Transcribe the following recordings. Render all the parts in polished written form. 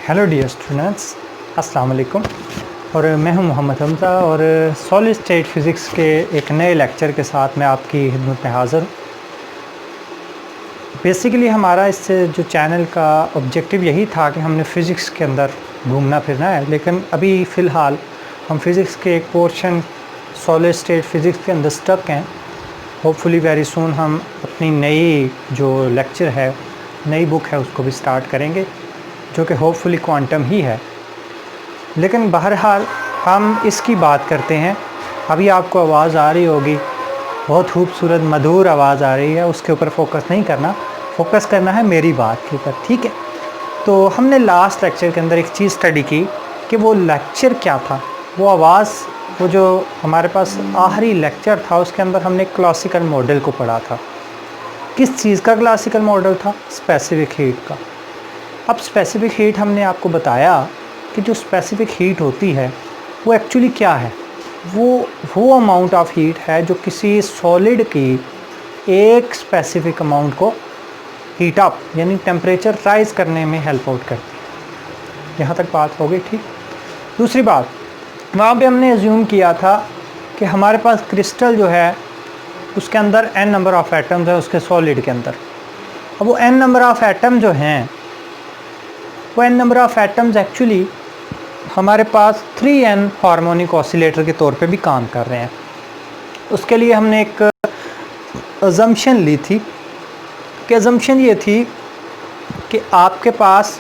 Hello dear students, अस्सलाम वालेकुम। और मैं हूं मोहम्मद हमज़ा और सॉलिड स्टेट फ़िज़िक्स के एक नए लेक्चर के साथ मैं आपकी खिदमत में हाज़िर हूँ। बेसिकली हमारा इस जो चैनल का ऑब्जेक्टिव यही था कि हमने फ़िज़िक्स के अंदर घूमना फिरना है, लेकिन अभी फ़िलहाल हम फ़िज़िक्स के एक पोर्शन सॉलिड स्टेट फ़िज़िक्स के अंदर स्टक हैं। होपफुली वेरी सून हम अपनी नई जो लेक्चर है, नई बुक है, उसको भी स्टार्ट करेंगे, जो कि होपफुली क्वांटम ही है। लेकिन बहरहाल हम इसकी बात करते हैं। अभी आपको आवाज़ आ रही होगी, बहुत खूबसूरत मधुर आवाज़ आ रही है, उसके ऊपर फोकस नहीं करना, फोकस करना है मेरी बात के ऊपर, ठीक है। तो हमने लास्ट लेक्चर के अंदर एक चीज़ स्टडी की कि वो लेक्चर क्या था, वो आवाज़, वो जो हमारे पास आखिरी लेक्चर था उसके अंदर हमने क्लासिकल मॉडल को पढ़ा था। किस चीज़ का क्लासिकल मॉडल था? स्पेसिफिक हीट का। अब स्पेसिफिक हीट हमने आपको बताया कि जो स्पेसिफिक हीट होती है वो एक्चुअली क्या है। वो अमाउंट ऑफ हीट है जो किसी सॉलिड की एक स्पेसिफिक अमाउंट को हीट अप यानी टेम्परेचर राइज़ करने में हेल्प आउट करती है। यहाँ तक बात हो गई, ठीक। दूसरी बात, वहाँ पे हमने एज्यूम किया था कि हमारे पास क्रिस्टल जो है उसके अंदर n नंबर ऑफ़ एटम्स है उसके सॉलिड के अंदर। अब वो n नंबर ऑफ़ एटम जो हैं, वो n number of atoms actually हमारे पास 3n हार्मोनिक ऑसिलेटर के तौर पे भी काम कर रहे हैं। उसके लिए हमने एक अजम्पशन ली थी कि अजम्पशन ये थी कि आपके पास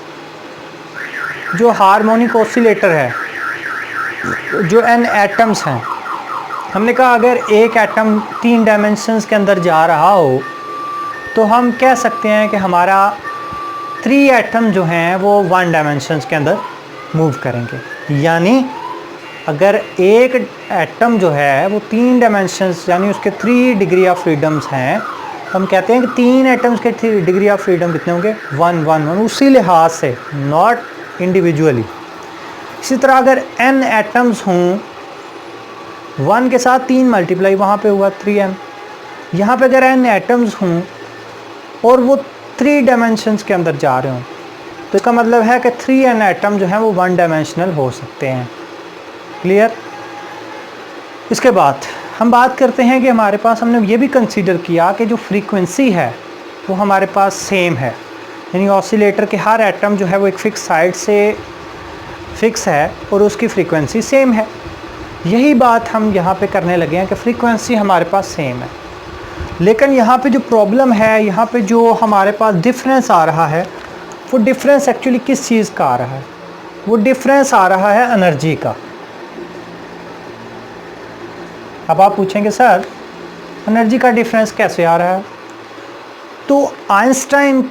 जो हार्मोनिक ऑसिलेटर है, जो n एटम्स हैं, हमने कहा अगर एक एटम 3 डायमेंशंस के अंदर जा रहा हो तो हम कह सकते हैं कि हमारा 3 एटम जो हैं वो 1 डायमेंशंस के अंदर मूव करेंगे। यानी अगर एक एटम जो है वो 3 डायमेंशंस यानी उसके 3 डिग्री ऑफ फ्रीडम्स हैं, हम कहते हैं कि 3 एटम्स के डिग्री ऑफ फ्रीडम कितने होंगे? 1 1 1, उसी लिहाज से, नॉट इंडिविजुअली। इसी तरह अगर n एटम्स हों, 1 के साथ 3 मल्टीप्लाई वहाँ पे हुआ 3n। यहाँ पे अगर n एटम्स हों और वो 3 डायमेंशंस के अंदर जा रहे हों तो इसका मतलब है कि 3n एटम जो हैं वो 1 डायमेंशनल हो सकते हैं। क्लियर? इसके बाद हम बात करते हैं कि हमारे पास, हमने ये भी कंसीडर किया कि जो फ्रीक्वेंसी है वो हमारे पास सेम है, यानी ऑसिलेटर के हर एटम जो है वो एक फ़िक्स साइड से फ़िक्स है और उसकी फ्रीक्वेंसी सेम है। यही बात हम यहाँ पे करने लगे हैं कि फ्रीक्वेंसी हमारे पास सेम है, लेकिन यहाँ पे जो प्रॉब्लम है, यहाँ पे जो हमारे पास डिफरेंस आ रहा है, वो डिफरेंस एक्चुअली किस चीज़ का आ रहा है? वो डिफरेंस आ रहा है एनर्जी का। अब आप पूछेंगे सर एनर्जी का डिफरेंस कैसे आ रहा है? तो आइंस्टाइन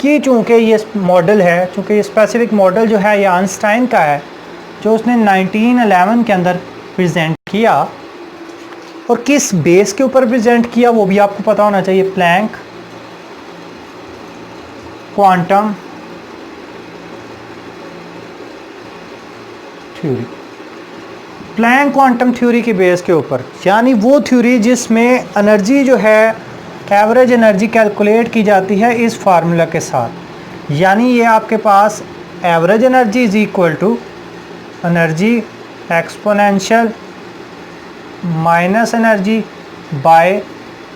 की चूँकि ये मॉडल है, चूँकि ये स्पेसिफिक मॉडल जो है ये आइंस्टाइन का है, जो उसने 1911 के अंदर प्रेजेंट किया, और किस बेस के ऊपर प्रेजेंट किया वो भी आपको पता होना चाहिए। Planck quantum theory, Planck quantum theory की बेस के ऊपर, यानी वो थ्योरी जिसमें एनर्जी जो है, एवरेज एनर्जी कैलकुलेट की जाती है इस फार्मूला के साथ। यानी ये आपके पास average energy is equal to energy exponential minus energy by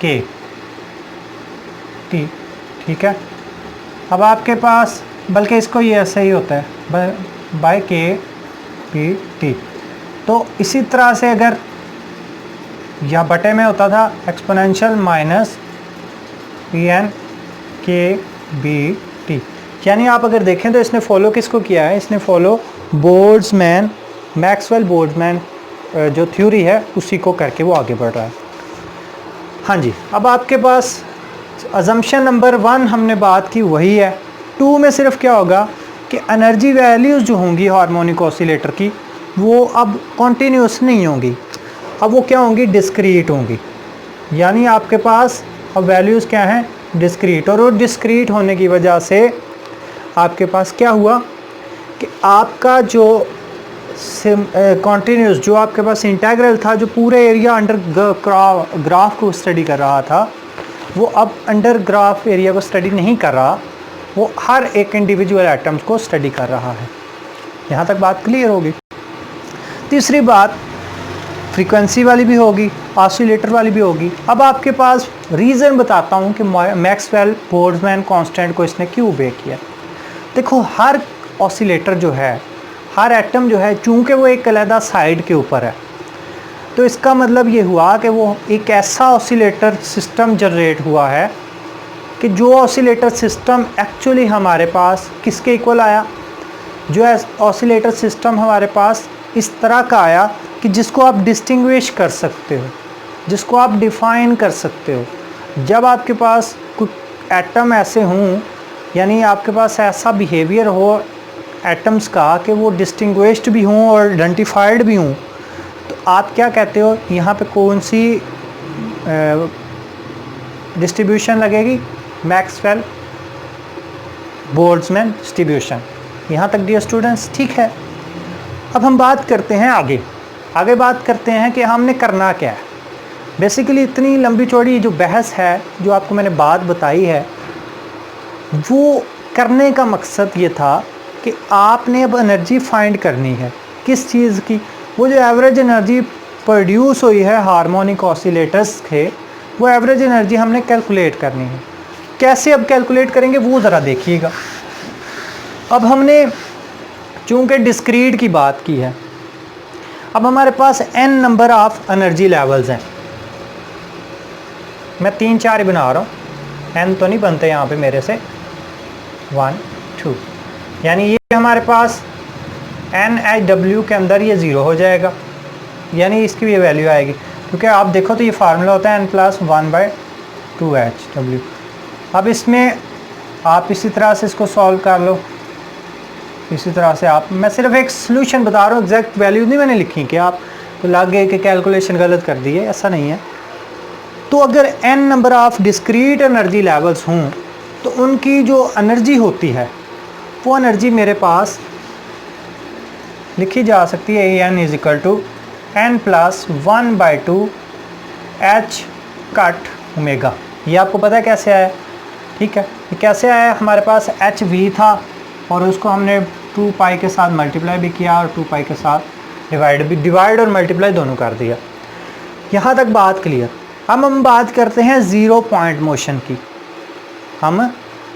K T, ठीक है। अब आपके पास, बल्कि इसको ये ऐसे ही होता है, बाय के पी टी। तो इसी तरह से अगर या बटे में होता था एक्सपोनेंशियल माइनस पी एन के बी टी। यानी आप अगर देखें तो इसने फॉलो किसको किया है? इसने फॉलो बोल्ट्जमैन, मैक्सवेल बोल्ट्जमैन जो थ्योरी है उसी को करके वो आगे बढ़ रहा है। हाँ जी, अब आपके पास अजम्पशन नंबर 1 हमने बात की वही है। 2 में सिर्फ क्या होगा कि एनर्जी वैल्यूज़ जो होंगी हार्मोनिक ऑसिलेटर की वो अब कॉन्टीन्यूस नहीं होंगी, अब वो क्या होंगी? डिस्क्रीट होंगी। यानी आपके पास अब वैल्यूज़ क्या हैं? डिस्क्रीट। और वो डिस्क्रीट होने की वजह से आपके पास क्या हुआ कि आपका जो कॉन्टीन्यूस, जो आपके पास इंटेग्रल था, जो पूरे एरिया अंडर ग्राफ को स्टडी कर रहा था, वो अब अंडर ग्राफ एरिया को स्टडी नहीं कर रहा, वो हर एक इंडिविजुअल एटम्स को स्टडी कर रहा है। यहाँ तक बात क्लियर होगी। तीसरी बात फ्रीक्वेंसी वाली भी होगी, ऑसिलेटर वाली भी होगी। अब आपके पास रीज़न बताता हूँ कि मैक्सवेल बोल्ट्जमैन कांस्टेंट को इसने क्यों ओबे किया। देखो, हर ऑसिलेटर जो है, हर एटम जो है, चूँकि वो एक अलग साइड के ऊपर है, तो इसका मतलब ये हुआ कि वो एक ऐसा ऑसिलेटर सिस्टम जनरेट हुआ है कि जो ऑसिलेटर सिस्टम एक्चुअली हमारे पास किसके इक्वल आया, जो ऑसिलेटर सिस्टम हमारे पास इस तरह का आया कि जिसको आप डिस्टिंग्विश कर सकते हो, जिसको आप डिफ़ाइन कर सकते हो। जब आपके पास कुछ एटम ऐसे हों, यानी आपके पास ऐसा बिहेवियर हो एटम्स का कि वो डिस्टिंग्विश्ड भी हों और आइडेंटिफाइड भी हों, तो आप क्या कहते हो, यहाँ पे कौन सी डिस्ट्रीब्यूशन लगेगी? Maxwell Boltzmann distribution. यहाँ तक डियर स्टूडेंट्स ठीक है। अब हम बात करते हैं आगे बात करते हैं कि हमने करना क्या है। बेसिकली इतनी लंबी चौड़ी जो बहस है, जो आपको मैंने बात बताई है, वो करने का मकसद ये था कि आपने अब एनर्जी फाइंड करनी है। किस चीज़ की? वो जो एवरेज एनर्जी प्रोड्यूस हुई है हार्मोनिक ऑसिलेटर्स के, वो एवरेज एनर्जी हमने कैलकुलेट करनी है। कैसे अब कैलकुलेट करेंगे वो ज़रा देखिएगा। अब हमने चूँकि डिस्क्रीट की बात की है, अब हमारे पास n number of energy levels हैं। मैं 3-4 ही बना रहा हूँ, n तो नहीं बनते यहाँ पे मेरे से। 1 2, यानी ये हमारे पास NHW के अंदर ये 0 हो जाएगा, यानी इसकी भी वैल्यू आएगी। क्योंकि आप देखो तो ये फार्मूला होता है n+1/2HW। अब इसमें आप इसी तरह से इसको सॉल्व कर लो, इसी तरह से आप, मैं सिर्फ एक सोल्यूशन बता रहा हूँ, एग्जैक्ट वैल्यू नहीं मैंने लिखी कि आप तो लग गए कि कैलकुलेशन गलत कर दी है, ऐसा नहीं है। तो अगर n number of discrete energy levels हों तो उनकी जो एनर्जी होती है वो एनर्जी मेरे पास लिखी जा सकती है n = n+1/2h⁻⁻। ये आपको पता है कैसे आया? ठीक है, ये कैसे आया? हमारे पास hv था और उसको हमने 2 पाई के साथ मल्टीप्लाई भी किया और 2 पाई के साथ डिवाइड और मल्टीप्लाई दोनों कर दिया। यहाँ तक बात क्लियर। अब हम बात करते हैं ज़ीरो पॉइंट मोशन की। हम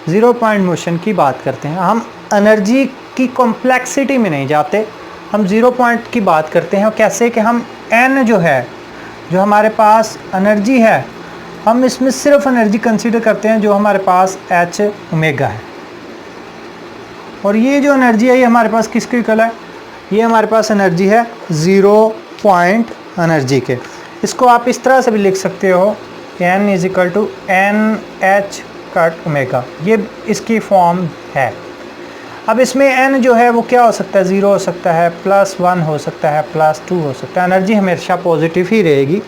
ज़ीरो पॉइंट मोशन की बात करते हैं। हम एनर्जी की कॉम्प्लेक्सिटी में नहीं जाते, हम ज़ीरो पॉइंट की बात करते हैं। कैसे कि हम n जो है, जो हमारे पास एनर्जी है, हम इसमें सिर्फ एनर्जी कंसीडर करते हैं जो हमारे पास h⍵ है। और ये जो एनर्जी है ये हमारे पास किसके इक्वल है? ये हमारे पास एनर्जी है ज़ीरो पॉइंट एनर्जी के। इसको आप इस तरह से भी लिख सकते हो, n = NH⁻⁻। ये इसकी फॉर्म है। अब इसमें n जो है वो क्या हो सकता है? 0 हो सकता है, +1 हो सकता है, +2 हो सकता है। एनर्जी हमेशा पॉजिटिव ही रहेगी,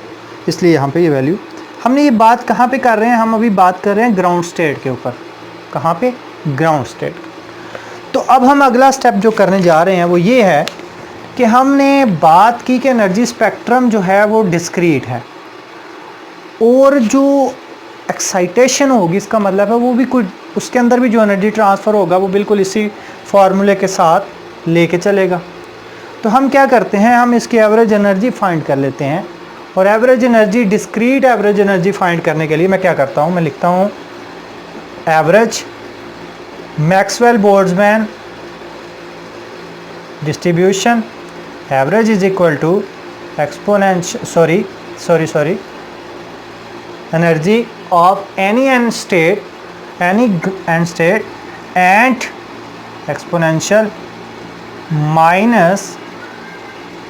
इसलिए यहाँ पे ये वैल्यू। हमने ये बात कहाँ पे कर रहे हैं? हम अभी बात कर रहे हैं ग्राउंड स्टेट के ऊपर। कहाँ पे? Ground state. तो अब हम अगला स्टेप जो करने जा रहे हैं वो ये है कि हमने बात की कि एनर्जी स्पेक्ट्रम जो है वो डिस्क्रीट है, और जो एक्साइटेशन होगी, इसका मतलब है वो भी कुछ, उसके अंदर भी जो एनर्जी ट्रांसफ़र होगा वो बिल्कुल इसी फार्मूले के साथ लेके चलेगा। तो हम क्या करते हैं, हम इसकी एवरेज एनर्जी फाइंड कर लेते हैं। और average energy, discrete average energy find करने के लिए मैं क्या करता हूँ, मैं लिखता हूँ average Maxwell Boltzmann distribution average = exponential energy of any n state and exponential minus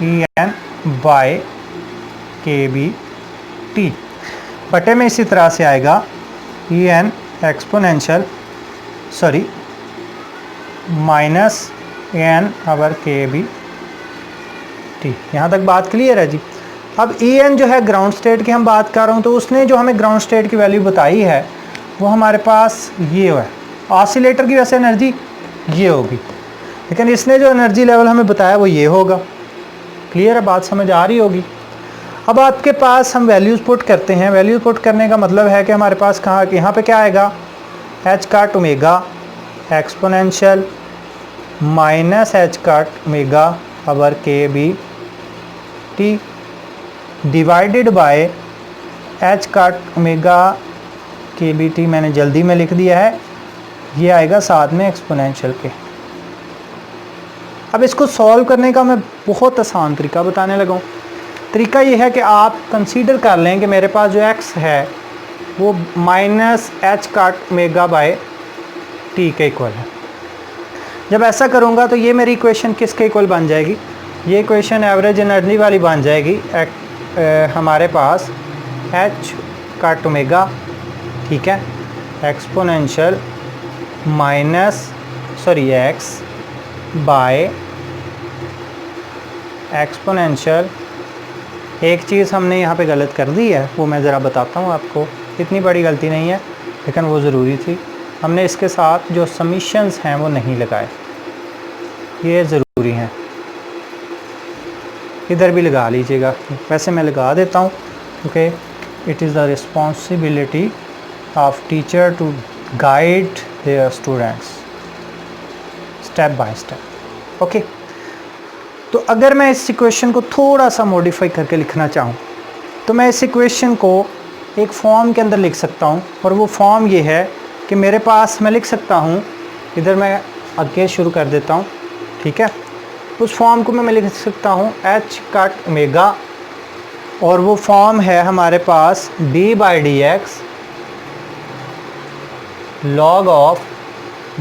En by kBt। बटे में इसी तरह से आएगा En एक्सपोनेंशियल माइनस n/kBt। यहाँ तक बात क्लियर है जी। अब En जो है ग्राउंड स्टेट की हम बात कर रहा हूँ, तो उसने जो हमें ग्राउंड स्टेट की वैल्यू बताई है वो हमारे पास ये है। ऑसिलेटर की वैसे एनर्जी ये होगी, लेकिन इसने जो एनर्जी लेवल हमें बताया वो ये होगा। क्लियर है, बात समझ आ रही होगी। अब आपके पास हम वैल्यूज़ पुट करते हैं। वैल्यूज़ पुट करने का मतलब है कि हमारे पास कहाँ, यहाँ पे क्या आएगा, h⁻⁻, exponential minus H cut omega power K B T divided by H cut omega K B T, मैंने जल्दी में लिख दिया है, ये आएगा साथ में एक्सपोनेंशियल के। अब इसको सॉल्व करने का मैं बहुत आसान तरीका बताने लगा हूँ। तरीका ये है कि आप कंसीडर कर लें कि मेरे पास जो x है वो minus H cut omega bye T के इक्वल है। जब ऐसा करूँगा तो ये मेरी इक्वेशन किसके इक्वल बन जाएगी? ये इक्वेशन एवरेज एनर्जी वाली बन जाएगी। हमारे पास एच काट ओमेगा, ठीक है, exponential minus X by exponential, एक चीज़ हमने यहाँ पे गलत कर दी है, वो मैं ज़रा बताता हूँ आपको। इतनी बड़ी गलती नहीं है लेकिन वो ज़रूरी थी। हमने इसके साथ जो समीशंस हैं वो नहीं लगाए, ये ज़रूरी हैं, इधर भी लगा लीजिएगा। वैसे मैं लगा देता हूँ क्योंकि it is the responsibility of teacher to guide their students step by step. Okay, तो अगर मैं इस इक्वेशन को थोड़ा सा मॉडिफाई करके लिखना चाहूँ तो मैं इस इक्वेशन को एक फॉर्म के अंदर लिख सकता हूँ, और वो फॉर्म ये है कि मेरे पास मैं लिख सकता हूँ, इधर मैं आगे शुरू कर देता हूँ, ठीक है। उस फॉर्म को मैं लिख सकता हूँ एच काट ओमेगा, और वो फॉर्म है हमारे पास d by d x log of,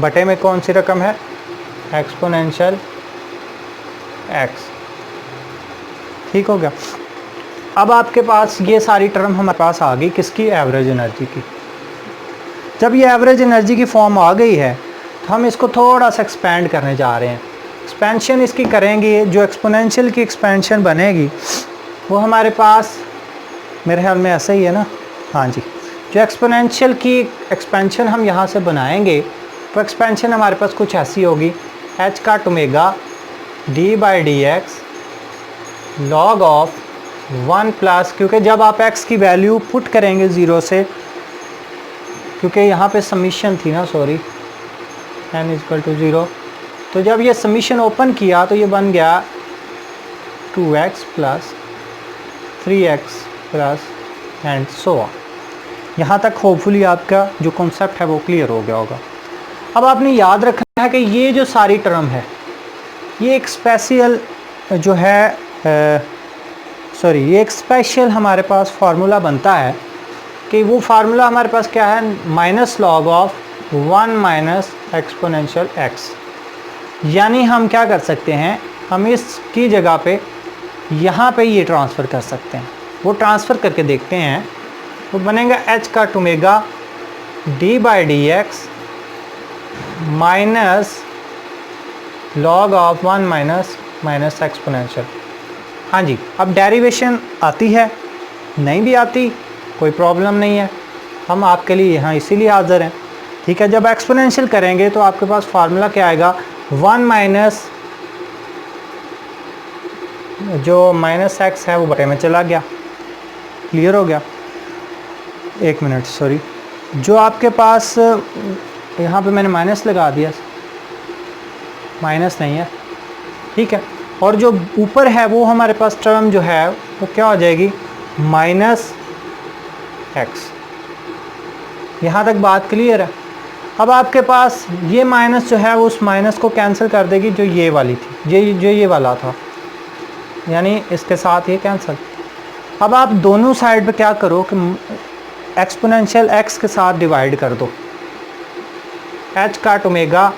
बटे में कौन सी रकम है, एक्सपोनेंशियल एक्स, ठीक हो गया। अब आपके पास ये सारी टर्म हमारे पास आ गई, किसकी, एवरेज एनर्जी की। जब ये एवरेज एनर्जी की फॉर्म आ गई है तो हम इसको थोड़ा सा एक्सपेंड करने जा रहे हैं। एक्सपेंशन इसकी करेंगे, जो एक्सपोनेंशियल की एक्सपेंशन बनेगी वो हमारे पास मेरे ख्याल में ऐसा ही है ना, हाँ जी। जो एक्सपोनेंशियल की एक्सपेंशन हम यहाँ से बनाएंगे तो एक्सपेंशन हमारे पास कुछ ऐसी होगी, H cut omega D by d x log of 1 plus, क्योंकि जब आप x की वैल्यू पुट करेंगे ज़ीरो से, क्योंकि यहाँ पे समीशन थी ना, सॉरी, n इक्वल टू 0, तो जब ये समीशन ओपन किया तो ये बन गया 2x plus 3x plus and so on. यहाँ तक होपफुली आपका जो कॉन्सेप्ट है वो क्लियर हो गया होगा। अब आपने याद रखना है कि ये जो सारी टर्म है ये एक स्पेशल जो है ये एक स्पेशल हमारे पास फार्मूला बनता है कि वो फार्मूला हमारे पास क्या है, minus log of 1 minus exponential x. यानी हम क्या कर सकते हैं, हम इसकी जगह पे यहाँ पे ये ट्रांसफ़र कर सकते हैं। वो ट्रांसफ़र करके देखते हैं, वो बनेगा H cut omega D by d x minus log of 1 minus exponential. हाँ जी, अब डेरिवेशन आती है, नहीं भी आती कोई प्रॉब्लम नहीं है, हम आपके लिए यहाँ इसीलिए हाज़िर हैं, ठीक है। जब एक्सपोनेंशियल करेंगे तो आपके पास फार्मूला क्या आएगा, 1 माइनस जो माइनस एक्स है वो बटे में चला गया, क्लियर हो गया। एक मिनट, सॉरी, जो आपके पास यहाँ पे मैंने माइनस लगा दिया, माइनस नहीं है, ठीक है। और जो ऊपर है वो हमारे पास टर्म जो है वो क्या हो जाएगी, माइनस एक्स। यहाँ तक बात क्लियर है। अब आपके पास ये माइनस जो है वो उस माइनस को कैंसिल कर देगी जो ये वाली थी, जो ये वाला था, यानी इसके साथ ये कैंसिल। अब आप दोनों साइड पे क्या करो कि एक्सपोनेंशियल एक्स के साथ डिवाइड कर दो, एच काट ओमेगा,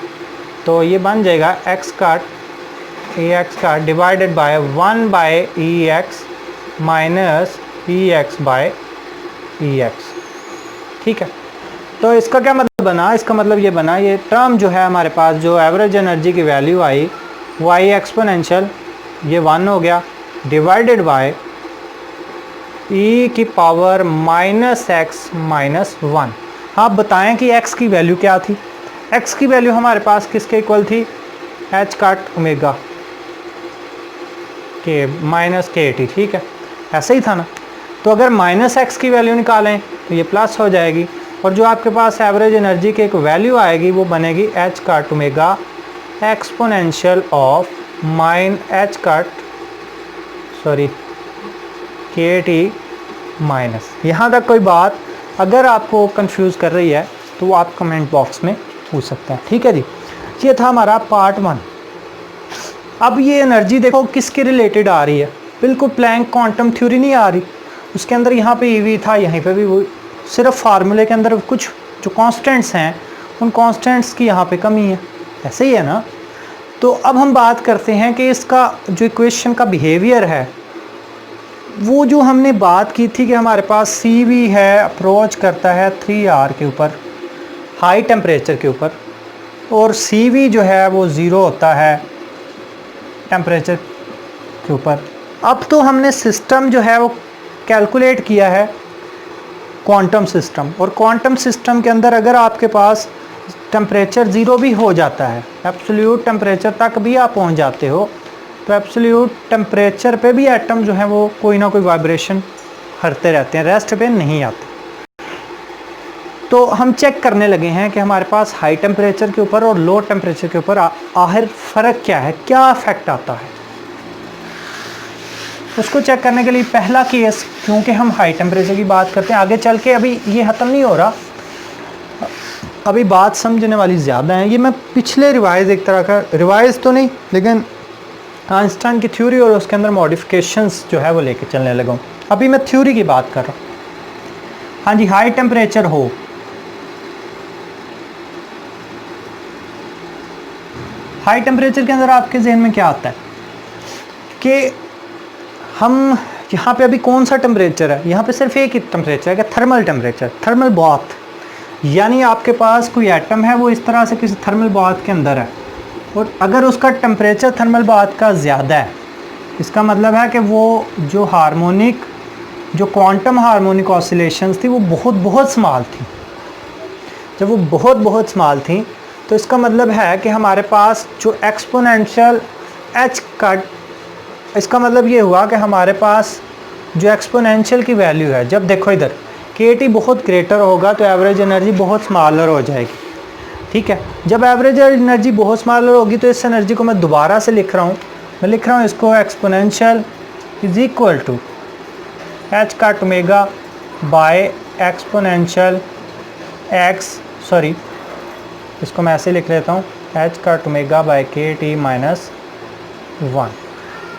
तो ये बन जाएगा एक्स काट ए एक्स का divided by 1 by E X minus E X by E X, ठीक है। तो इसका क्या मतलब बना, इसका मतलब ये बना, ये टर्म जो है हमारे पास जो एवरेज एनर्जी की वैल्यू आई वो आई एक्सपोनेंशियल, ये 1 हो गया, डिवाइडेड बाय ई की पावर माइनस एक्स माइनस 1। आप बताएं कि x की वैल्यू क्या थी, x की वैल्यू हमारे पास किसके इक्वल थी, एच काट ओमेगा के माइनस के टी, ठीक है, ऐसे ही था ना। तो अगर माइनस एक्स की वैल्यू निकालें तो ये प्लस हो जाएगी, और जो आपके पास एवरेज एनर्जी की एक वैल्यू आएगी वो बनेगी H cut omega exponential of के टी माइनस। यहाँ तक कोई बात अगर आपको कंफ्यूज कर रही है तो वो आप कमेंट बॉक्स में पूछ सकते हैं। ठीक है जी, ये था हमारा पार्ट 1। अब ये एनर्जी देखो किसके रिलेटेड आ रही है, बिल्कुल प्लैंक क्वांटम थ्योरी नहीं आ रही। उसके अंदर यहाँ पे ईवी था, यहीं पे भी वो, सिर्फ फार्मूले के अंदर कुछ जो कांस्टेंट्स हैं उन कांस्टेंट्स की यहाँ पे कमी है, ऐसे ही है ना। तो अब हम बात करते हैं कि इसका जो इक्वेशन का बिहेवियर है, वो जो हमने बात की थी कि हमारे पास सी वी है, अप्रोच करता है 3R के ऊपर हाई टेम्परेचर के ऊपर, और सी वी जो है वो ज़ीरो होता है टेम्परेचर के ऊपर। अब तो हमने सिस्टम जो है वो कैलकुलेट किया है क्वांटम सिस्टम, और क्वांटम सिस्टम के अंदर अगर आपके पास टेम्परेचर ज़ीरो भी हो जाता है, एब्सोल्यूट टेम्परेचर तक भी आप पहुंच जाते हो, तो एब्सोल्यूट टेम्परेचर पे भी एटम जो है वो कोई ना कोई वाइब्रेशन करते रहते हैं, रेस्ट पे नहीं आते। तो हम चेक करने लगे हैं कि हमारे पास हाई टेम्परेचर के ऊपर और लो टेम्परेचर के ऊपर आखिर फ़र्क क्या है, क्या इफेक्ट आता है। उसको चेक करने के लिए पहला केस, क्योंकि हम हाई टेम्परेचर की बात करते हैं, आगे चल के अभी ये ख़त्म नहीं हो रहा, अभी बात समझने वाली ज़्यादा है। ये मैं पिछले रिवाइज़, एक तरह का रिवाइज़ तो नहीं लेकिन आइंस्टाइन की थ्योरी और उसके अंदर मॉडिफिकेशंस जो है वो लेके चलने लगा हूँ। अभी मैं थ्योरी की बात कर रहा हूँ। हाँ जी, हाई टेम्परेचर हो, हाई टेम्परेचर के अंदर आपके जहन में क्या आता है कि हम यहाँ पे अभी कौन सा टेम्परेचर है, यहाँ पे सिर्फ एक ही टेम्परेचर है कि थर्मल टेम्परेचर, थर्मल बाथ। यानी आपके पास कोई एटम है वो इस तरह से किसी थर्मल बाथ के अंदर है, और अगर उसका टेम्परेचर थर्मल बाथ का ज़्यादा है, इसका मतलब है कि वो जो हार्मोनिक, जो क्वांटम हार्मोनिक ऑसिलेशंस थी वो बहुत स्मॉल थी। जब वो बहुत स्मॉल थी तो इसका मतलब है कि हमारे पास जो एक्सपोनेंशियल एच का, इसका मतलब ये हुआ कि हमारे पास जो एक्सपोनेंशियल की वैल्यू है, जब देखो इधर के टी बहुत ग्रेटर होगा तो एवरेज एनर्जी बहुत स्मॉलर हो जाएगी। ठीक है, जब एवरेज एनर्जी बहुत स्मॉलर होगी तो इस एनर्जी को मैं दोबारा से लिख रहा हूँ, मैं लिख रहा हूँ इसको exponential is equal to H cut omega by exponential इसको मैं ऐसे लिख लेता हूँ, H cut omega by K T minus 1।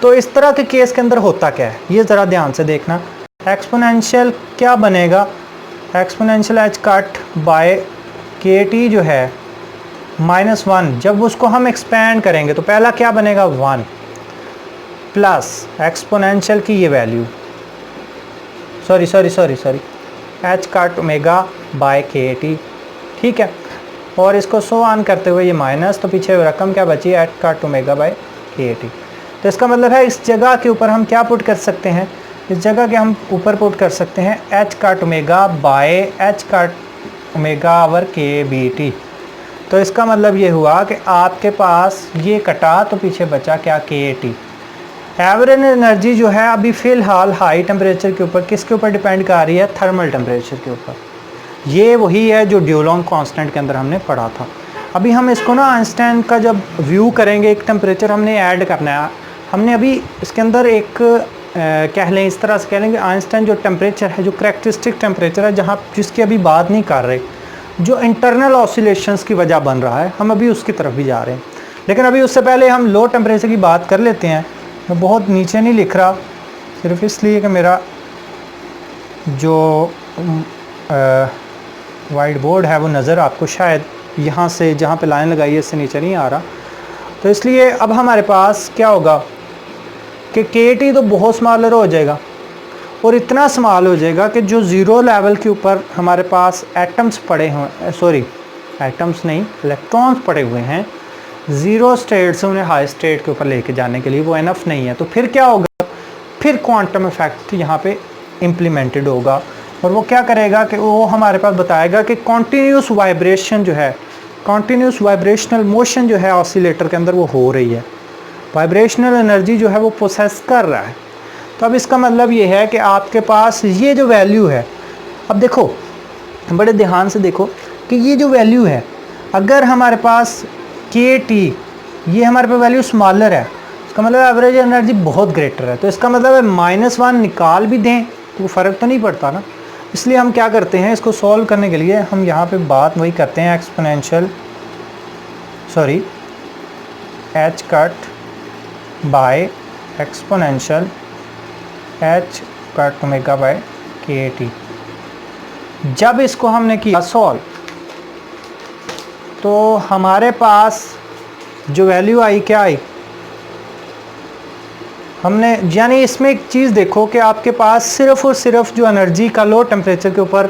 तो इस तरह के केस के अंदर होता क्या है ये ज़रा ध्यान से देखना। एक्सपोनेंशियल क्या बनेगा, एक्सपोनेंशियल एच काट बाय के टी जो है -1, जब उसको हम एक्सपेंड करेंगे तो पहला क्या बनेगा 1 प्लस एक्सपोनेंशियल की ये value, sorry H cut omega by K T. ठीक है, और इसको सो ऑन करते हुए ये माइनस, तो पीछे रकम क्या बची, H cut omega by K T. तो इसका मतलब है इस जगह के ऊपर हम क्या पुट कर सकते हैं, इस जगह के हम ऊपर पुट कर सकते हैं H cut omega bye H cut omega over के बी टी। तो इसका मतलब ये हुआ कि आपके पास ये कटा तो पीछे बचा क्या, के टी। एवरेज एनर्जी जो है अभी फ़िलहाल हाई टेम्परेचर के ऊपर किसके ऊपर डिपेंड कर रही है, थर्मल टेम्परेचर के ऊपर। ये वही है जो ड्यूलॉन्ग कांस्टेंट के अंदर हमने पढ़ा था। अभी हम इसको ना आइंस्टाइन का जब व्यू करेंगे, एक टेम्परेचर हमने ऐड करना है, हमने अभी इसके अंदर एक कह लें, इस तरह से कह लेंगे आइंस्टाइन जो टेम्परेचर है, जो करैक्टरिस्टिक टेम्परेचर है, जहाँ जिसकी अभी बात नहीं कर रहे, जो इंटरनल ऑसिलेशंस की वजह बन रहा है, हम अभी उसकी तरफ भी जा रहे हैं। लेकिन अभी उससे पहले हम लो टेम्परेचर की बात कर लेते हैं। मैं बहुत नीचे नहीं लिख रहा, सिर्फ इसलिए कि मेरा जो वाइट बोर्ड है वो नज़र आपको शायद यहाँ से, जहाँ पे लाइन लगाई है, इससे नीचे नहीं आ रहा। तो इसलिए अब हमारे पास क्या होगा कि के टी तो बहुत स्मॉलर हो जाएगा, और इतना स्मॉल हो जाएगा कि जो ज़ीरो लेवल के ऊपर हमारे पास एटम्स पड़े हुए, एटम्स नहीं, इलेक्ट्रॉन्स पड़े हुए हैं, ज़ीरो स्टेट से उन्हें हाई स्टेट के ऊपर लेके जाने के लिए वो इनफ नहीं है। तो फिर क्या होगा, फिर क्वांटम इफेक्ट यहाँ पे इम्प्लीमेंटेड होगा, और वो क्या करेगा कि वो हमारे पास बताएगा कि कॉन्टीन्यूस वाइब्रेशन जो है, कॉन्टीन्यूस वाइब्रेशनल मोशन जो है ऑसिलेटर के अंदर वो हो रही है, वाइब्रेशनल एनर्जी जो है वो प्रोसेस कर रहा है। तो अब इसका मतलब ये है कि आपके पास ये जो वैल्यू है, अब देखो बड़े ध्यान से देखो कि ये जो वैल्यू है, अगर हमारे पास के टी ये हमारे पास वैल्यू स्मॉलर है, इसका मतलब एवरेज एनर्जी बहुत ग्रेटर है। तो इसका मतलब है -1 निकाल भी दें तो फ़र्क तो नहीं पड़ता ना। इसलिए हम क्या करते हैं, इसको सॉल्व करने के लिए हम यहाँ पे बात वही करते हैं, exponential H cut by exponential H cut omega by K T. जब इसको हमने किया सॉल्व तो हमारे पास जो वैल्यू आई क्या आई, हमने यानी इसमें एक चीज़ देखो कि आपके पास सिर्फ और सिर्फ जो एनर्जी का लो टेम्परेचर के ऊपर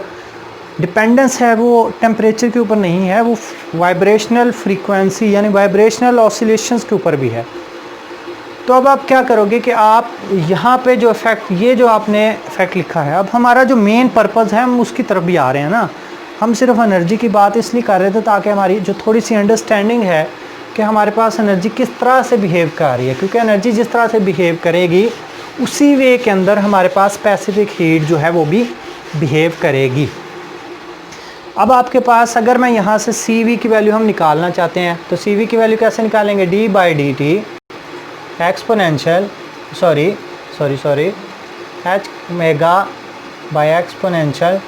डिपेंडेंस है वो टेम्परेचर के ऊपर नहीं है, वो वाइब्रेशनल फ्रीक्वेंसी यानी वाइब्रेशनल ऑसिलेशंस के ऊपर भी है। तो अब आप क्या करोगे कि आप यहाँ पे जो इफेक्ट, ये जो आपने इफेक्ट लिखा है, अब हमारा जो मेन पर्पज़ है हम उसकी तरफ भी आ रहे हैं ना। हम सिर्फ एनर्जी की बात इसलिए कर रहे थे ताकि हमारी जो थोड़ी सी अंडरस्टैंडिंग है कि हमारे पास एनर्जी किस तरह से बिहेव कर रही है, क्योंकि एनर्जी जिस तरह से बिहेव करेगी उसी वे के अंदर हमारे पास स्पेसिफिक हीट जो है वो भी बिहेव करेगी। अब आपके पास अगर मैं यहाँ से CV की वैल्यू हम निकालना चाहते हैं तो CV की वैल्यू कैसे निकालेंगे, d/dt exponential H omega by exponential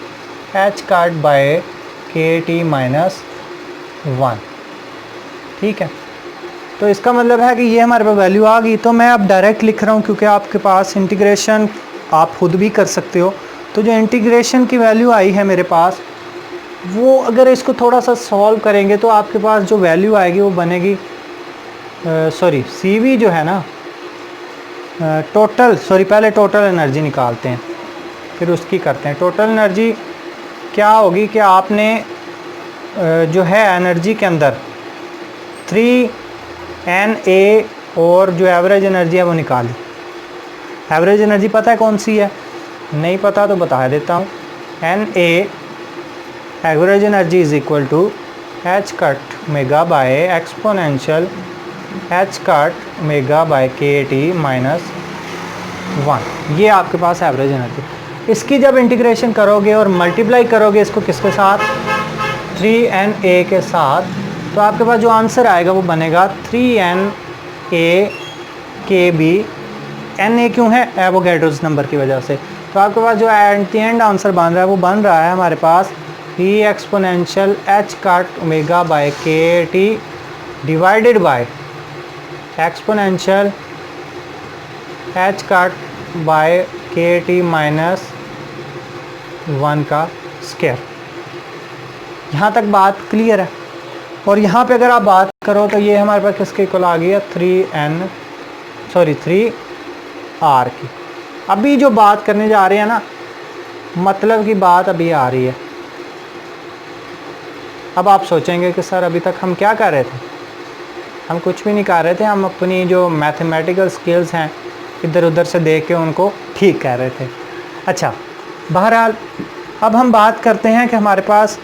H cut by KT-1। ठीक है, तो इसका मतलब है कि ये हमारे पास वैल्यू आ गई। तो मैं अब डायरेक्ट लिख रहा हूँ क्योंकि आपके पास इंटीग्रेशन आप खुद भी कर सकते हो। तो जो इंटीग्रेशन की वैल्यू आई है मेरे पास, वो अगर इसको थोड़ा सा सॉल्व करेंगे तो आपके पास जो वैल्यू आएगी वो बनेगी CV जो है ना पहले टोटल एनर्जी निकालते हैं फिर उसकी करते हैं। टोटल एनर्जी क्या होगी कि आपने जो है एनर्जी के अंदर 3Na और जो एवरेज एनर्जी है वो निकाली। एवरेज एनर्जी पता है कौन सी है, नहीं पता तो बता देता हूँ। Na average energy is equal to H cut omega by exponential H cut omega by KT-1। ये आपके पास एवरेज एनर्जी। इसकी जब इंटीग्रेशन करोगे और मल्टीप्लाई करोगे इसको किसके साथ, 3Na के साथ, तो आपके पास जो आंसर आएगा वो बनेगा 3Na Na क्यों है, एवोगैड्रोस नंबर की वजह से। तो आपके पास जो एट द एंड आंसर बन रहा है वो बन रहा है हमारे पास e exponential H cut omega bye KT divided by exponential H cut by KT-1 का स्क्वायर। यहाँ तक बात क्लियर है। और यहाँ पे अगर आप बात करो तो ये हमारे पास किसके इक्वल आ गई है, 3R की। अभी जो बात करने जा रहे हैं ना, मतलब की बात अभी आ रही है। अब आप सोचेंगे कि सर अभी तक हम क्या कर रहे थे, हम कुछ भी नहीं कर रहे थे, हम अपनी जो मैथमेटिकल स्किल्स हैं इधर उधर से देख के उनको ठीक कर रहे थे। अच्छा, बहरहाल अब हम बात करते हैं कि हमारे पास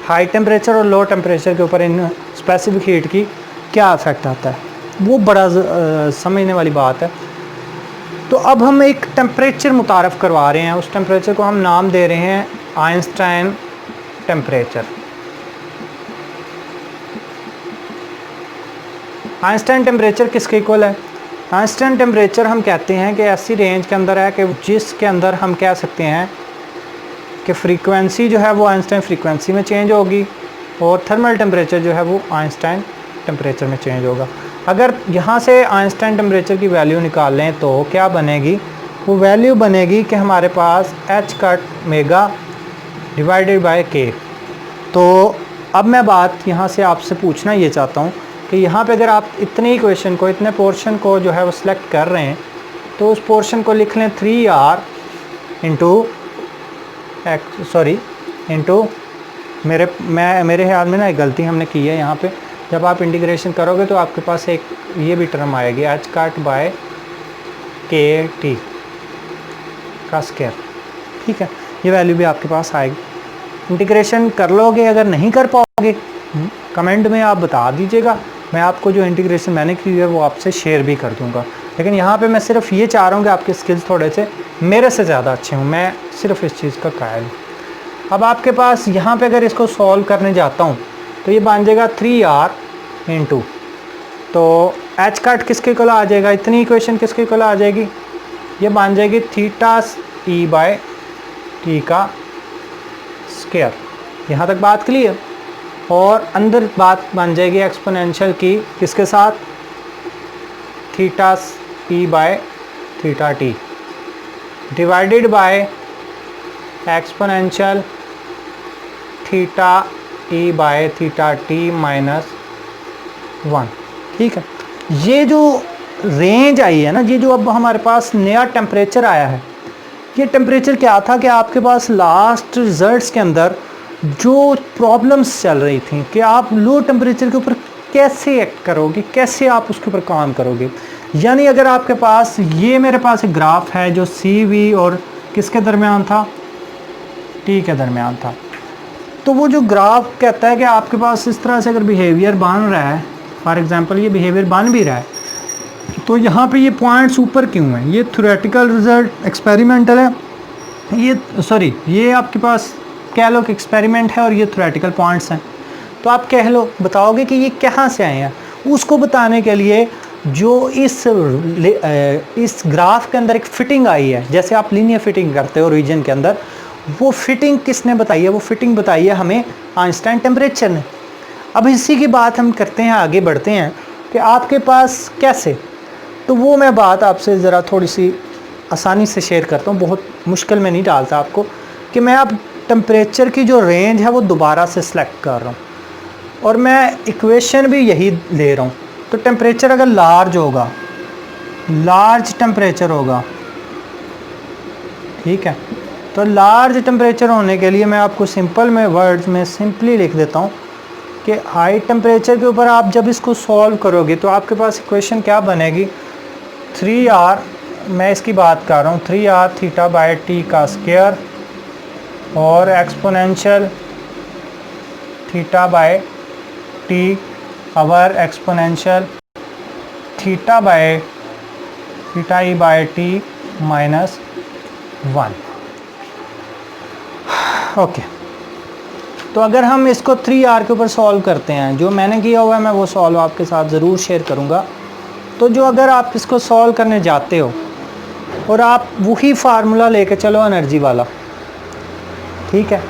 हाई टेम्परेचर और लो टेम्परेचर के ऊपर इन स्पेसिफिक हीट की क्या इफ़ेक्ट आता है। वो बड़ा समझने वाली बात है। तो अब हम एक टेम्परेचर मुतारफ़ करवा रहे हैं, उस टेम्परेचर को हम नाम दे रहे हैं आइंस्टाइन टेम्परेचर। आइंस्टाइन टेम्परेचर किसके इक्वल है, आइंस्टाइन टेम्परेचर हम कहते हैं कि ऐसी रेंज के अंदर है कि जिसके अंदर हम कह सकते हैं कि फ्रीक्वेंसी जो है वो आइंस्टाइन फ्रीक्वेंसी में चेंज होगी और थर्मल टेम्परेचर जो है वो आइंस्टाइन टेम्परेचर में चेंज होगा। अगर यहाँ से आइंस्टाइन टेम्परेचर की वैल्यू निकाल लें तो क्या बनेगी, वो वैल्यू बनेगी कि हमारे पास h cut omega divided by K। तो अब मैं बात यहाँ से आपसे पूछना ये चाहता हूँ कि यहाँ पे अगर आप इतने इक्वेशन को, इतने पोर्शन को जो है वो सिलेक्ट कर रहे हैं तो उस पोर्शन को लिख लें 3R इंटू मेरे ख्याल में ना एक गलती हमने की है यहाँ पे। जब आप इंटीग्रेशन करोगे तो आपके पास एक ये भी टर्म आएगी एच कट बाय KT का स्क्वायर। ठीक है, ये वैल्यू भी आपके पास आएगी। इंटीग्रेशन कर लोगे, अगर नहीं कर पाओगे कमेंट में आप बता दीजिएगा, मैं आपको जो इंटीग्रेशन मैंने की है वो आपसे शेयर भी कर दूंगा। लेकिन यहाँ पे मैं सिर्फ ये चाह रहा हूँ कि आपके स्किल्स थोड़े से मेरे से ज़्यादा अच्छे हों, मैं सिर्फ इस चीज़ का कायल हूँ। अब आपके पास यहाँ पे अगर इसको सॉल्व करने जाता हूँ तो ये बन जाएगा 3r इंटू, तो एच कट किसके इक्वल आ जाएगा, इतनी इक्वेशन किसके इक्वल आ जाएगी, ये बन जाएगी थीटा ई बाय टी का स्क्वायर। यहाँ तक बात क्लियर। और अंदर बात बन जाएगी एक्सपोनेंशियल की किसके साथ, theta E by theta T divided bye exponential theta E by theta T minus 1। ठीक है, ये जो रेंज आई है ना, ये जो अब हमारे पास नया टेम्परेचर आया है, ये टेम्परेचर क्या था कि आपके पास लास्ट रिजल्ट्स के अंदर जो प्रॉब्लम्स चल रही थी कि आप लो टेम्परेचर के ऊपर कैसे एक्ट करोगे, कैसे आप उसके ऊपर काम करोगे। यानी अगर आपके पास ये मेरे पास एक ग्राफ है जो सी वी और किसके दरमियान था, टी के दरमियान था, तो वो जो ग्राफ कहता है कि आपके पास इस तरह से अगर बिहेवियर बन रहा है, फॉर एग्जांपल ये बिहेवियर बन भी रहा है, तो यहाँ पे ये पॉइंट्स ऊपर क्यों हैं, ये थ्योरेटिकल रिजल्ट एक्सपेरिमेंटल है, ये सॉरी ये आपके पास कह लो कि एक्सपेरिमेंट है और ये थ्योरेटिकल पॉइंट्स हैं। तो आप कह लो बताओगे कि ये कहाँ से आए हैं, उसको बताने के लिए जो इस ग्राफ के अंदर एक फिटिंग आई है, जैसे आप लीनियर फिटिंग करते हो रीजन के अंदर, वो फिटिंग किसने बताई है, वो फिटिंग बताई है हमें आइंस्टाइन टेम्परेचर ने। अब इसी की बात हम करते हैं, आगे बढ़ते हैं कि आपके पास कैसे, तो वो मैं बात आपसे ज़रा थोड़ी सी आसानी से शेयर करता हूँ, बहुत मुश्किल में नहीं डालता आपको, कि मैं अब टेम्परेचर की जो रेंज है वो दोबारा से सिलेक्ट कर रहा हूँ और मैं इक्वेशन भी यही ले रहा हूँ। तो टेम्परेचर अगर लार्ज होगा, लार्ज टेम्परेचर होगा, ठीक है, तो लार्ज टेम्परेचर होने के लिए मैं आपको सिंपल में वर्ड्स में सिंपली लिख देता हूँ कि हाई टेम्परेचर के ऊपर आप जब इसको सॉल्व करोगे तो आपके पास इक्वेशन क्या बनेगी, 3r, मैं इसकी बात कर रहा हूँ, 3r थीटा बाय टी का स्क्वायर और exponential theta by T our exponential theta by theta E bye T minus 1। Okay, तो अगर हम इसको 3r के ऊपर सॉल्व करते हैं, जो मैंने किया हुआ है मैं वो सॉल्व आपके साथ ज़रूर शेयर करूँगा। तो जो अगर आप इसको सॉल्व करने जाते हो और आप वही फार्मूला लेके चलो एनर्जी वाला, ठीक है,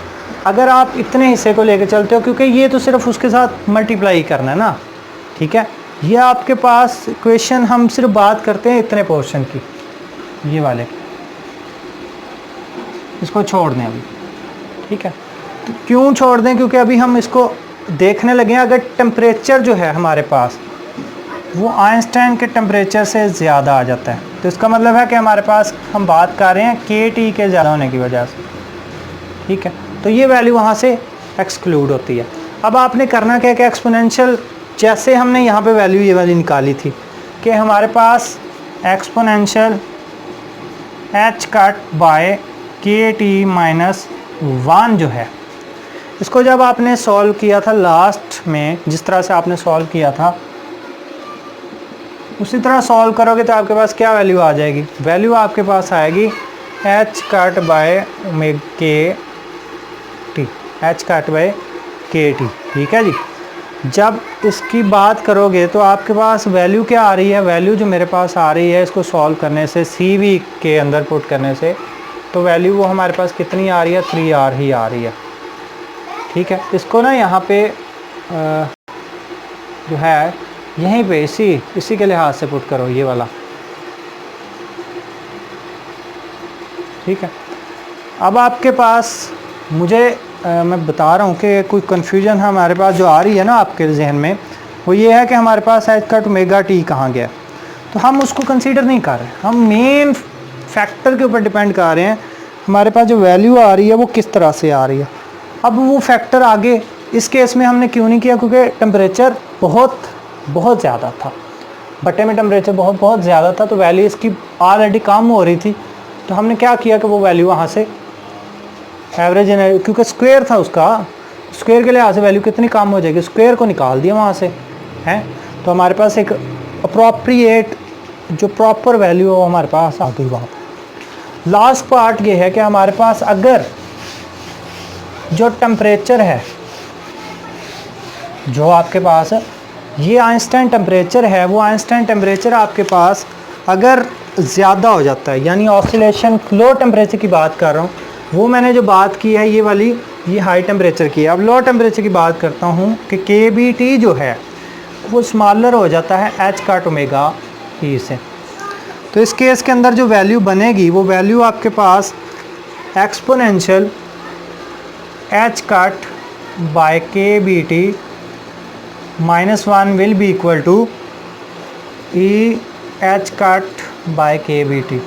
अगर आप इतने हिस्से को लेके चलते हो, क्योंकि ये तो सिर्फ उसके साथ मल्टीप्लाई करना है ना, ठीक है, ये आपके पास इक्वेशन हम सिर्फ बात करते हैं इतने पोर्शन की, ये वाले, इसको छोड़ दें अभी, ठीक है। तो क्यों छोड़ दें, क्योंकि अभी हम इसको देखने लगे हैं, अगर टेम्परेचर जो है हमारे पास वो आइंस्टाइन के टेम्परेचर से ज़्यादा आ जाता है, तो इसका मतलब है कि हमारे पास हम बात कर रहे हैं के टी के ज़्यादा होने की वजह से, ठीक है, तो ये वैल्यू वहाँ से एक्सक्लूड होती है। अब आपने करना क्या कि एक्सपोनेंशियल, जैसे हमने यहाँ पे वैल्यू ये वाली निकाली थी कि हमारे पास exponential H cut by K T minus 1 जो है, इसको जब आपने सॉल्व किया था लास्ट में, जिस तरह से आपने सॉल्व किया था उसी तरह सॉल्व करोगे तो आपके पास क्या वैल्यू आ जाएगी, वैल्यू आपके पास आएगी H cut by K T, H cut by K T, ठीक है जी। जब इसकी बात करोगे तो आपके पास वैल्यू क्या आ रही है, वैल्यू जो मेरे पास आ रही है इसको सॉल्व करने से, सी वी के अंदर पुट करने से, तो वैल्यू वो हमारे पास कितनी आ रही है, 3r ही आ रही है, ठीक है। इसको ना यहाँ पे जो है यहीं पे इसी के लिहाज से पुट करो, ये वाला, ठीक है। अब आपके पास मुझे मैं बता रहा हूँ कि कोई कन्फ्यूजन हमारे पास जो आ रही है ना आपके जहन में, वो ये है कि हमारे पास एच कट ओमेगा टी कहाँ गया, तो हम उसको कंसीडर नहीं कर रहे, हम मेन फैक्टर के ऊपर डिपेंड कर रहे हैं, हमारे पास जो वैल्यू आ रही है वो किस तरह से आ रही है। अब वो फैक्टर आगे इस केस में हमने क्यों नहीं किया, क्योंकि टेम्परेचर बहुत ज़्यादा था, भट्टे में टेम्परेचर बहुत ज़्यादा था, तो वैल्यू इसकी ऑलरेडी कम हो रही थी, तो हमने क्या किया कि वो वैल्यू वहाँ से एवरेज, क्योंकि स्क्वायर था उसका, स्क्वायर के लिहाज से वैल्यू कितनी कम हो जाएगी, स्क्वायर को निकाल दिया वहाँ से, हैं, तो हमारे पास एक अप्रोप्रिएट जो प्रॉपर वैल्यू हो हमारे पास आ गई वहाँ पर। लास्ट पार्ट ये है कि हमारे पास अगर जो टेम्परेचर है जो आपके पास है, ये आइंस्टाइन टेम्परेचर है, वो आइंस्टाइन टेम्परेचर आपके पास अगर ज़्यादा हो जाता है, यानी ऑसिलेशन लो टेम्परेचर की बात कर रहा हूँ, वो मैंने जो बात की है ये वाली, ये हाई टेम्परेचर की है। अब लो टेम्परेचर की बात करता हूँ कि KBT जो है वो स्मॉलर हो जाता है h काट ओमेगा ई से। तो इस केस के अंदर जो वैल्यू बनेगी वो वैल्यू आपके पास exponential h cut by KBT -1 will be equal to E h cut by KBT।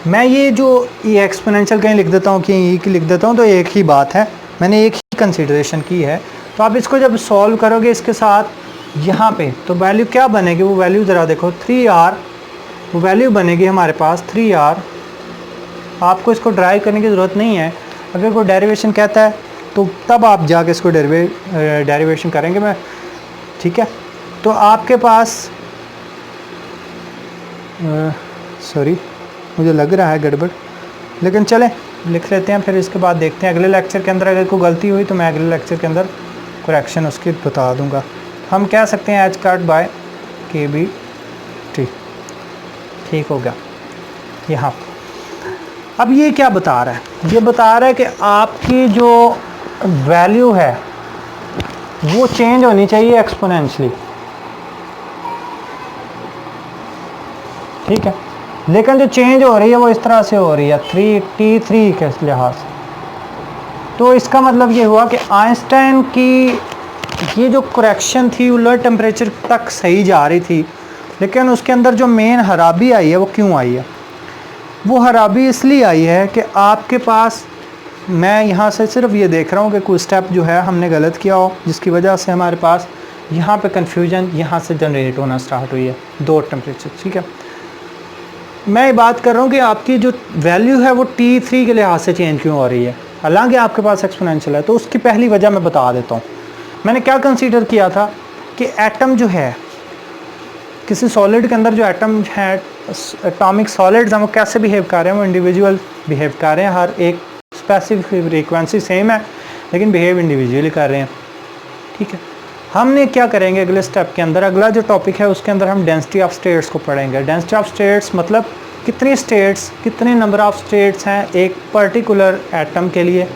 मैं ये जो ई एक्सपोनेंशियल कहीं लिख देता हूँ कि ई की लिख देता हूँ, तो एक ही बात है, मैंने एक ही कंसीडरेशन की है। तो आप इसको जब सॉल्व करोगे इसके साथ यहाँ पे, तो वैल्यू क्या बनेगी, वो वैल्यू ज़रा देखो 3r, वो वैल्यू बनेगी हमारे पास 3r। आपको इसको ड्राइव करने की ज़रूरत नहीं है, अगर कोई डेरिवेशन कहता है तो तब आप जाके इसको डेरिवेशन करेंगे मैं, ठीक है। तो आपके पास सॉरी मुझे लग रहा है गड़बड़, लेकिन चलें लिख लेते हैं, फिर इसके बाद देखते हैं अगले लेक्चर के अंदर अगर कोई गलती हुई तो मैं अगले लेक्चर के अंदर करेक्शन उसकी बता दूंगा। हम कह सकते हैं h काट बाय KBT, ठीक हो गया यहाँ। अब ये क्या बता रहा है, ये बता रहा है कि आपकी जो वैल्यू है वो चेंज होनी चाहिए एक्सपोनेंशियली, ठीक है। लेकिन जो चेंज हो रही है वो इस तरह से हो रही है 3T3 के लिहाज से। तो इसका मतलब ये हुआ कि आइंस्टाइन की ये जो करेक्शन थी वो लो टेम्परेचर तक सही जा रही थी, लेकिन उसके अंदर जो मेन खराबी आई है वो क्यों आई है, वो खराबी इसलिए आई है कि आपके पास, मैं यहाँ से सिर्फ ये देख रहा हूँ कि कोई स्टेप जो है हमने गलत किया हो, जिसकी वजह से हमारे पास यहाँ पे कन्फ्यूजन यहाँ से जनरेट होना स्टार्ट हुई है दो टेम्परेचर, ठीक है। मैं ये बात कर रहा हूँ कि आपकी जो वैल्यू है वो T3 के लिहाज से चेंज क्यों हो रही है, हालांकि आपके पास एक्सपोनेंशियल है। तो उसकी पहली वजह मैं बता देता हूँ। मैंने क्या कंसीडर किया था कि एटम जो है किसी सॉलिड के अंदर, जो एटम है एटॉमिक सॉलिड्स हैं, वो कैसे बिहेव कर रहे हैं, वो इंडिविजुअल बिहेव कर रहे हैं। हर एक स्पेसिफिक फ्रीक्वेंसी सेम है लेकिन बिहेव इंडिविजुअली कर रहे हैं, ठीक है। हमने क्या करेंगे अगले स्टेप के अंदर, अगला जो टॉपिक है उसके अंदर हम डेंसिटी ऑफ स्टेट्स को पढ़ेंगे। डेंसिटी ऑफ स्टेट्स मतलब कितनी स्टेट्स, कितने नंबर ऑफ स्टेट्स हैं एक पर्टिकुलर एटम के लिए,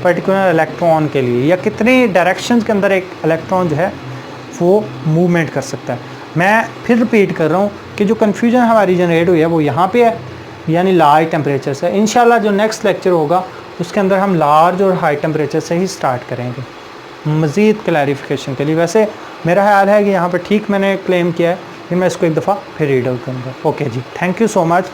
पर्टिकुलर इलेक्ट्रॉन के लिए, या कितनी डायरेक्शंस के अंदर एक इलेक्ट्रॉन जो है वो मूवमेंट कर सकता है। मैं फिर रिपीट कर रहा हूँ कि जो कन्फ्यूजन हमारी जनरेट हुई है वो यहाँ पे है, यानी लार्ज टेम्परेचर से। इंशाल्लाह जो नेक्स्ट लेक्चर होगा उसके अंदर हम लार्ज और हाई टेम्परेचर से ही स्टार्ट करेंगे मज़ीद क्लैरिफिकेशन के लिए। वैसे मेरा ख्याल है कि यहाँ पर ठीक मैंने क्लेम किया है, कि मैं इसको एक दफ़ा फिर रीड आउट करूँगा। Okay ji, thank you so much.